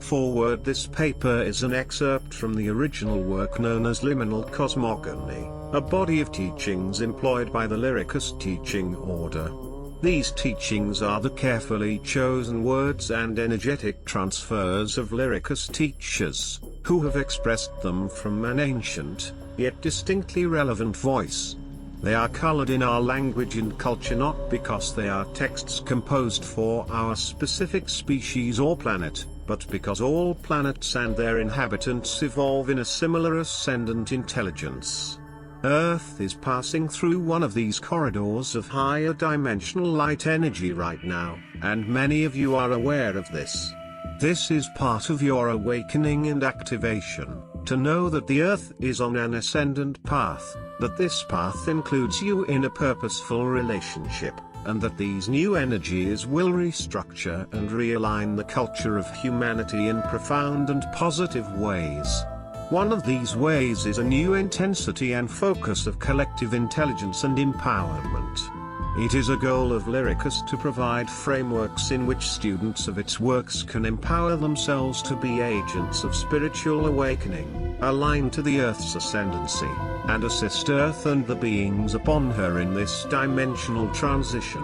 Forward. This paper is an excerpt from the original work known as Liminal Cosmogony, a body of teachings employed by the Lyricus teaching order. These teachings are the carefully chosen words and energetic transfers of Lyricus teachers, who have expressed them from an ancient, yet distinctly relevant voice. They are colored in our language and culture not because they are texts composed for our specific species or planet, but because all planets and their inhabitants evolve in a similar ascendant intelligence. Earth is passing through one of these corridors of higher dimensional light energy right now, and many of you are aware of this. This is part of your awakening and activation, to know that the Earth is on an ascendant path, that this path includes you in a purposeful relationship, and that these new energies will restructure and realign the culture of humanity in profound and positive ways. One of these ways is a new intensity and focus of collective intelligence and empowerment. It is a goal of Lyricus to provide frameworks in which students of its works can empower themselves to be agents of spiritual awakening, aligned to the Earth's ascendancy, and assist Earth and the beings upon her in this dimensional transition.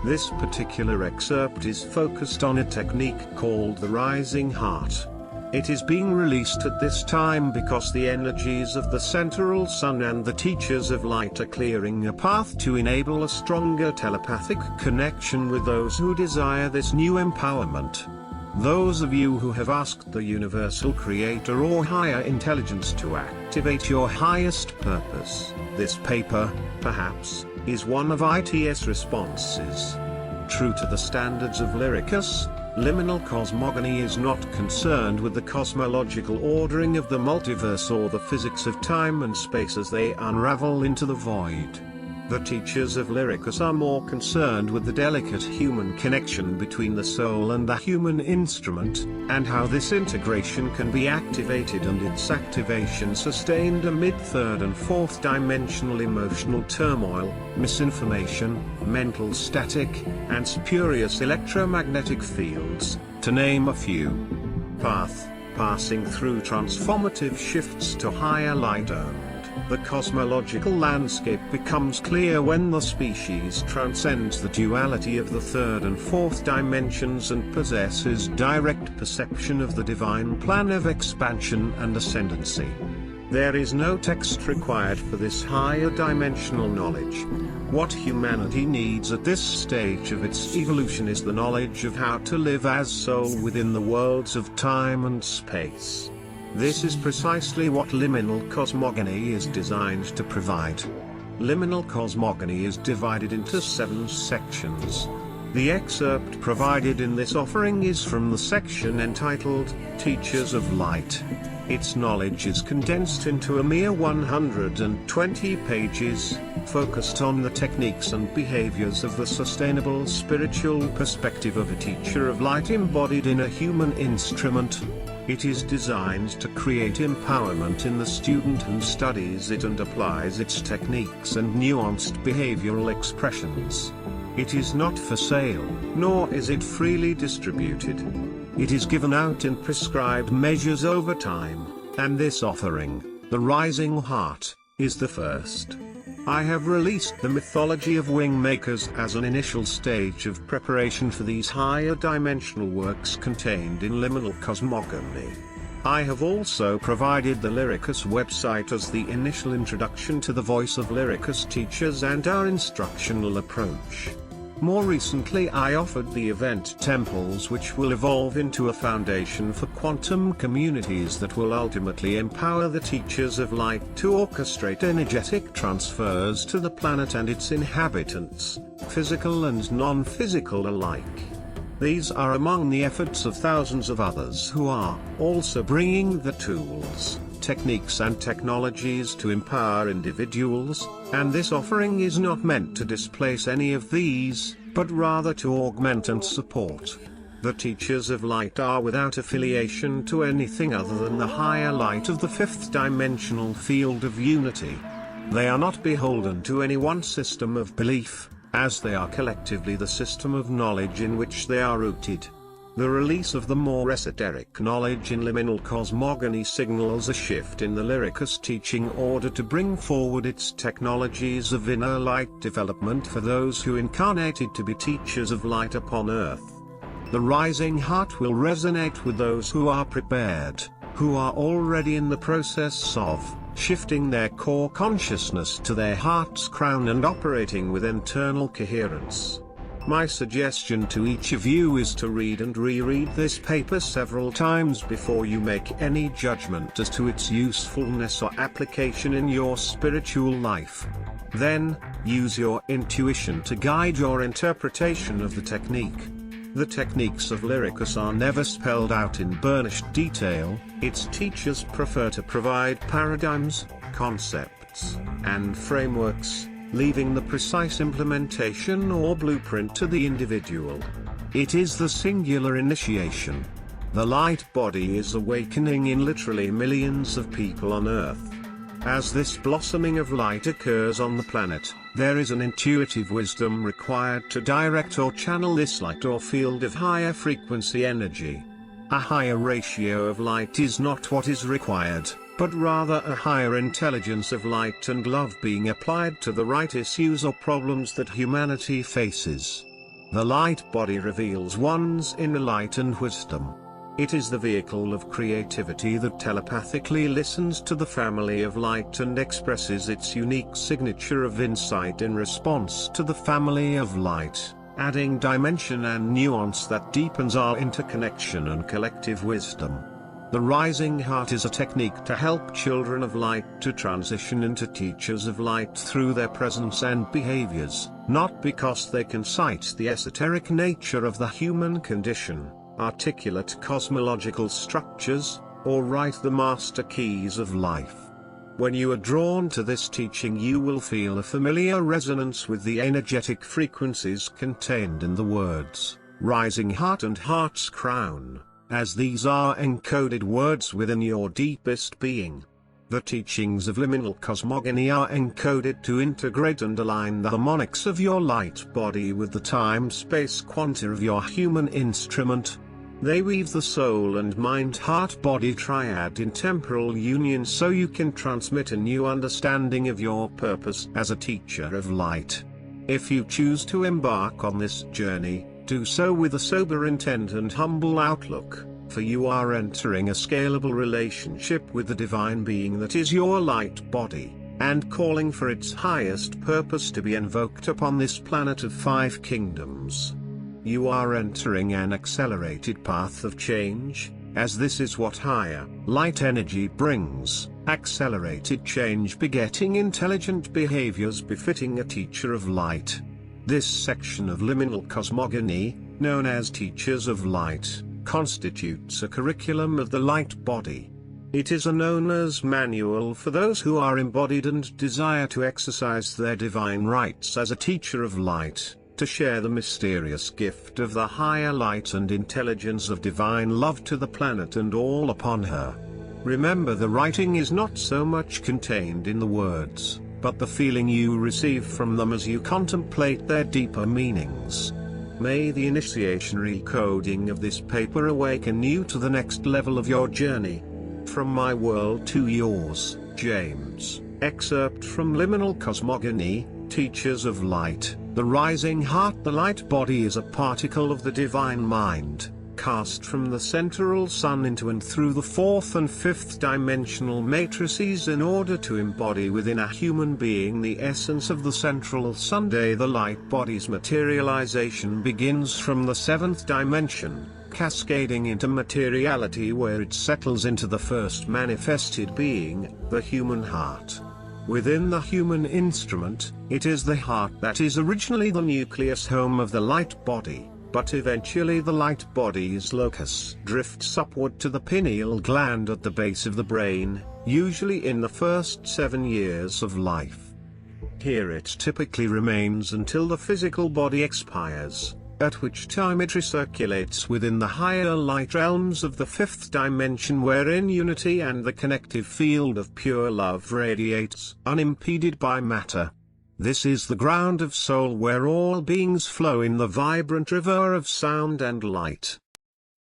This particular excerpt is focused on a technique called the rising heart. It is being released at this time because the energies of the central sun and the teachers of light are clearing a path to enable a stronger telepathic connection with those who desire this new empowerment. Those of you who have asked the universal creator or higher intelligence to activate your highest purpose, this paper, perhaps, is one of its responses. True to the standards of Lyricus, Liminal Cosmogony is not concerned with the cosmological ordering of the multiverse or the physics of time and space as they unravel into the void. The teachers of Lyricus are more concerned with the delicate human connection between the soul and the human instrument, and how this integration can be activated and its activation sustained amid third and fourth dimensional emotional turmoil, misinformation, mental static, and spurious electromagnetic fields, to name a few. Passing through transformative shifts to higher light earned. The cosmological landscape becomes clear when the species transcends the duality of the third and fourth dimensions and possesses direct perception of the divine plan of expansion and ascendancy. There is no text required for this higher dimensional knowledge. What humanity needs at this stage of its evolution is the knowledge of how to live as soul within the worlds of time and space. This is precisely what Liminal Cosmogony is designed to provide. Liminal Cosmogony is divided into 7 sections. The excerpt provided in this offering is from the section entitled, Teachers of Light. Its knowledge is condensed into a mere 120 pages, focused on the techniques and behaviors of the sustainable spiritual perspective of a teacher of light embodied in a human instrument. It is designed to create empowerment in the student who studies it and applies its techniques and nuanced behavioral expressions. It is not for sale, nor is it freely distributed. It is given out in prescribed measures over time, and this offering, the Rising Heart, is the first. I have released the mythology of Wingmakers as an initial stage of preparation for these higher dimensional works contained in Liminal Cosmogony. I have also provided the Lyricus website as the initial introduction to the voice of Lyricus teachers and our instructional approach. More recently I offered the event temples, which will evolve into a foundation for quantum communities that will ultimately empower the teachers of light to orchestrate energetic transfers to the planet and its inhabitants, physical and non-physical alike. These are among the efforts of thousands of others who are also bringing the tools, techniques and technologies to empower individuals, and this offering is not meant to displace any of these, but rather to augment and support. The teachers of light are without affiliation to anything other than the higher light of the fifth dimensional field of unity. They are not beholden to any one system of belief, as they are collectively the system of knowledge in which they are rooted. The release of the more esoteric knowledge in liminal cosmogony signals a shift in the Lyricus teaching order to bring forward its technologies of inner light development for those who incarnated to be teachers of light upon earth. The rising heart will resonate with those who are prepared, who are already in the process of shifting their core consciousness to their heart's crown and operating with internal coherence. My suggestion to each of you is to read and reread this paper several times before you make any judgment as to its usefulness or application in your spiritual life. Then, use your intuition to guide your interpretation of the technique. The techniques of Lyricus are never spelled out in burnished detail. Its teachers prefer to provide paradigms, concepts, and frameworks, leaving the precise implementation or blueprint to the individual. It is the singular initiation. The light body is awakening in literally millions of people on Earth. As this blossoming of light occurs on the planet, there is an intuitive wisdom required to direct or channel this light or field of higher frequency energy. A higher ratio of light is not what is required, but rather a higher intelligence of light and love being applied to the right issues or problems that humanity faces. The light body reveals one's inner light and wisdom. It is the vehicle of creativity that telepathically listens to the family of light and expresses its unique signature of insight in response to the family of light, adding dimension and nuance that deepens our interconnection and collective wisdom. The rising heart is a technique to help children of light to transition into teachers of light through their presence and behaviors, not because they can cite the esoteric nature of the human condition, articulate cosmological structures, or write the master keys of life. When you are drawn to this teaching, you will feel a familiar resonance with the energetic frequencies contained in the words, rising heart and heart's crown, as these are encoded words within your deepest being. The teachings of liminal cosmogony are encoded to integrate and align the harmonics of your light body with the time-space quanta of your human instrument. They weave the soul and mind-heart-body triad in temporal union so you can transmit a new understanding of your purpose as a teacher of light. If you choose to embark on this journey, do so with a sober intent and humble outlook, for you are entering a scalable relationship with the divine being that is your light body, and calling for its highest purpose to be invoked upon this planet of 5 kingdoms. You are entering an accelerated path of change, as this is what higher light energy brings, accelerated change begetting intelligent behaviors befitting a teacher of light. This section of liminal cosmogony, known as Teachers of Light, constitutes a curriculum of the light body. It is a known-as manual for those who are embodied and desire to exercise their divine rights as a teacher of light, to share the mysterious gift of the higher light and intelligence of divine love to the planet and all upon her. Remember, the writing is not so much contained in the words, but the feeling you receive from them as you contemplate their deeper meanings. May the initiation coding of this paper awaken you to the next level of your journey. From my world to yours, James. Excerpt from Liminal Cosmogony, Teachers of Light. The rising heart. The light body is a particle of the divine mind, cast from the central sun into and through the 4th and 5th dimensional matrices in order to embody within a human being the essence of the central sun. The light body's materialization begins from the 7th dimension, cascading into materiality where it settles into the first manifested being, the human heart. Within the human instrument, it is the heart that is originally the nucleus home of the light body, but eventually the light body's locus drifts upward to the pineal gland at the base of the brain, usually in the first 7 years of life. Here it typically remains until the physical body expires, at which time it recirculates within the higher light realms of the 5th dimension wherein unity and the connective field of pure love radiates unimpeded by matter. This is the ground of soul where all beings flow in the vibrant river of sound and light.